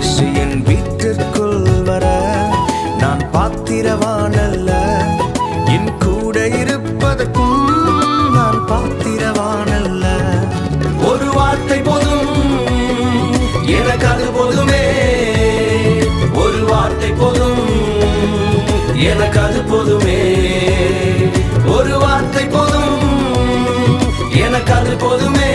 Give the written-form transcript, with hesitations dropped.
இயேசு என் வீட்டிற்குள் வர நான் பாத்திரவானல்ல, என் கூட இருப்பதற்கும் நான் பாத்திரவானல்ல. ஒரு வார்த்தை போதும் எனக்கு, அது போதுமே. ஒரு வார்த்தை போதும் எனக்கு, அது போதுமே. ஒரு வார்த்தை போதும் எனக்கு, அது போதுமே.